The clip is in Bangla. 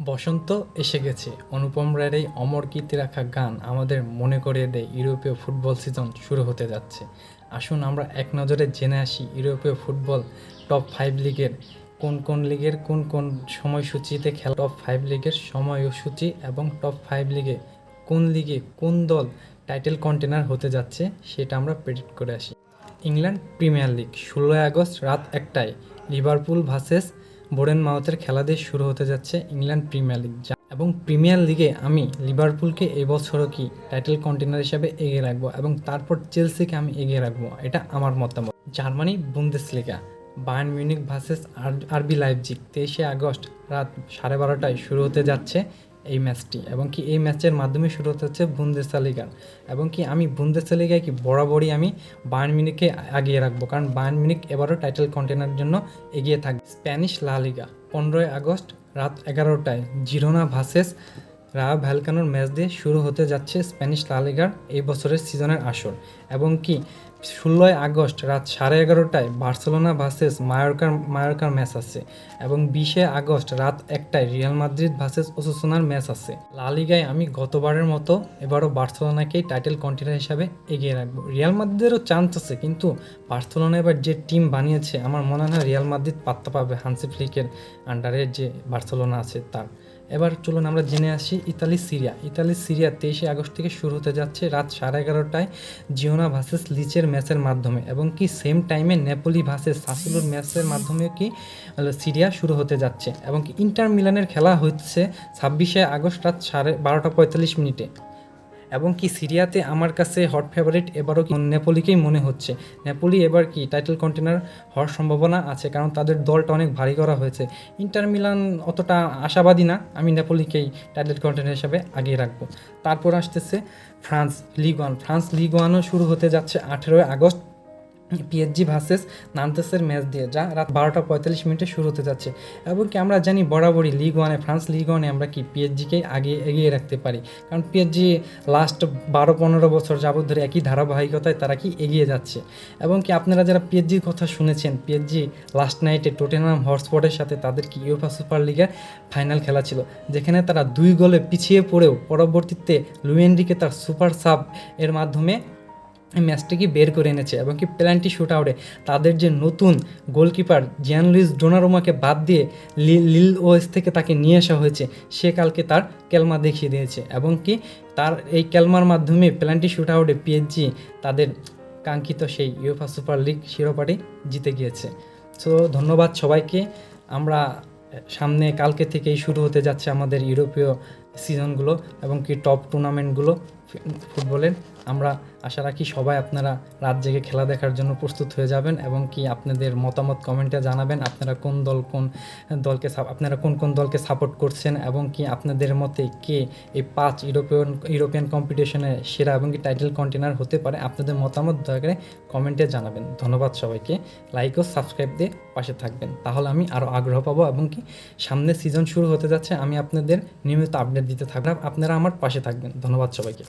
বসন্ত এসে গেছে। অনুপম রায়ের এই অমর কীর্তি রাখা গান আমাদের মনে করিয়ে দেয় ইউরোপীয় ফুটবল সিজন শুরু হতে যাচ্ছে। আসুন আমরা এক নজরে জেনে আসি ইউরোপীয় ফুটবল টপ 5 লিগের কোন কোন সময়সূচিতে খেলা, টপ 5 লিগের সময়সূচি এবং টপ 5 লিগে কোন দল টাইটেল কন্টেনার হতে যাচ্ছে সেটা আমরা প্রেডিক্ট করে আসি। ইংল্যান্ড প্রিমিয়ার লিগ 16 আগস্ট রাত 1টায় লিভারপুল ভার্সেস বোরেনমাউথের খেলা দিয়ে শুরু হতে যাচ্ছে ইংল্যান্ড প্রিমিয়ার লিগ। এবং প্রিমিয়ার লিগে আমি লিভারপুলকে এবছরও কি টাইটেল কন্টেনার হিসাবে এগিয়ে রাখবো এবং তারপর চেলসিকে আমি এগিয়ে রাখবো, এটা আমার মতামত। Germany Bundesliga Bayern Munich versus আরবি লাইপজিগ 23 আগস্ট রাত 12:30টায় শুরু হতে যাচ্ছে এই ম্যাচটি, এবং কি এই ম্যাচের মাধ্যমে শুরু হতে হচ্ছে বুন্দেসলিগা। এবং কি আমি বুন্দেসলিগায় কি বরাবরই আমি বায়ার্ন মিউনিখকে আগিয়ে রাখবো, কারণ বায়ার্ন মিউনিখ এবারও টাইটেল কন্টেনারের জন্য এগিয়ে থাকবে। স্প্যানিশ লা লিগা 15 আগস্ট রাত 11টায় জিরোনা ভার্সেস রায়ো ভ্যালকানোর ম্যাচ দিয়ে শুরু হতে যাচ্ছে স্প্যানিশ লা লিগার এই বছরের সিজনের আসর। এবং কি 16 আগস্ট রাত 11:30টায় বার্সেলোনা ভার্সেস মায়োরকার ম্যাচ আছে। এবং 20 আগস্ট রাত 1টায় রিয়াল মাদ্রিদ ভার্সেস ওসাসুনার ম্যাচ আছে। লা লিগায় আমি গতবারের মতো এবারও বার্সেলোনাকেই টাইটেল কন্টেন্ডার হিসাবে এগিয়ে রাখবো। রিয়াল মাদ্রিদেরও চান্স আছে, কিন্তু বার্সেলোনা এবার যে টিম বানিয়েছে আমার মনে হয় রিয়াল মাদ্রিদ পাত্তা পাবে হান্সি ফ্লিকের আন্ডারে যে বার্সেলোনা আছে তার। এবার চলুন আমরা জেনে আসি ইতালি সিরিয়া 23 আগস্ট থেকে শুরু হতে যাচ্ছে রাত 11:30টায় জিওনা ভার্সেস লিচের ম্যাচের মাধ্যমে। এবং কি সেম টাইমে নেপোলি ভার্সেস সাসুলোর ম্যাচের মাধ্যমে কি সিরিয়া শুরু হতে যাচ্ছে। এবং কি ইন্টার মিলানের খেলা হচ্ছে 26 আগস্ট রাত 12:45। এবং কি সিরিয়াতে আমার কাছে হট ফেভারিট এবারও কি নেপোলিকেই মনে হচ্ছে। নেপোলি এবার কি টাইটেল কন্টেনার হওয়ার সম্ভাবনা আছে, কারণ তাদের দলটা অনেক ভারী করা হয়েছে। ইন্টার মিলান অতটা আশাবাদী না, আমি নেপোলিকেই টাইটেল কন্টেনার হিসাবে আগিয়ে রাখবো। তারপর আসতেছে ফ্রান্স লিগ ওয়ানও শুরু হতে যাচ্ছে 18 আগস্ট পিএসজি ভার্সেস নান্তেসের ম্যাচ দিয়ে, যা রাত 12:45 শুরু হতে যাচ্ছে। এবং কি আমরা জানি বরাবরই ফ্রান্স লিগ ওয়ানে আমরা কি পিএসজিকেই এগিয়ে রাখতে পারি, কারণ পিএসজি লাস্ট 12-15 বছর যাবত ধরে একই ধারাবাহিকতায় তারা কি এগিয়ে যাচ্ছে। এবং কি আপনারা যারা পিএসজির কথা শুনেছেন, পিএসজি লাস্ট নাইটে টটেনহাম হটস্পরের সাথে তাদের কি ইউএফা সুপার লিগের ফাইনাল খেলা ছিল, যেখানে তারা 2 গোলে পিছিয়ে পড়েও পরবর্তীতে লুই এনরিকে তার সুপার সাব এর মাধ্যমে এই ম্যাচটিকে বের করে এনেছে। এবং কি পেনাল্টি শুট আউটে তাদের যে নতুন গোলকিপার জিয়ানলুইস ডোনারুমাকে বাদ দিয়ে লিল ওয়েস থেকে তাকে নিয়ে আসা হয়েছে, সে কালকে তার কেলমা দেখিয়ে দিয়েছে। এবং কি তার এই কেলমার মাধ্যমে পেনাল্টি শুট আউটে পিএসজি তাদের কাঙ্ক্ষিত সেই ইউএফা সুপার লিগ শিরোপাটি জিতে গিয়েছে। সো ধন্যবাদ সবাইকে। আমরা সামনে কালকে থেকেই শুরু হতে যাচ্ছে আমাদের ইউরোপীয় সিজনগুলো এবং কি টপ টুর্নামেন্টগুলো ফুটবলের। আমরা আশা রাখি সবাই আপনারা রাত জেগে খেলা দেখার জন্য প্রস্তুত হয়ে যাবেন, এবং কি আপনাদের মতামত কমেন্টে জানাবেন আপনারা কোন দলকে সাপোর্ট করছেন, এবং কি আপনাদের মতে কে এই 5 ইউরোপিয়ান কম্পিটিশনে সেরা এবং কি টাইটেল কন্টেনার হতে পারে। আপনাদের মতামত দয়া করে কমেন্টে জানাবেন। ধন্যবাদ সবাইকে। লাইক ও সাবস্ক্রাইব দিয়ে পাশে থাকবেন, তাহলে আমি আরও আগ্রহ পাবো। এবং কি সামনে সিজন শুরু হতে যাচ্ছে, আমি আপনাদের নিয়মিত আপডেট দিতে থাকবো, আপনারা আমার পাশে থাকবেন। ধন্যবাদ সবাইকে।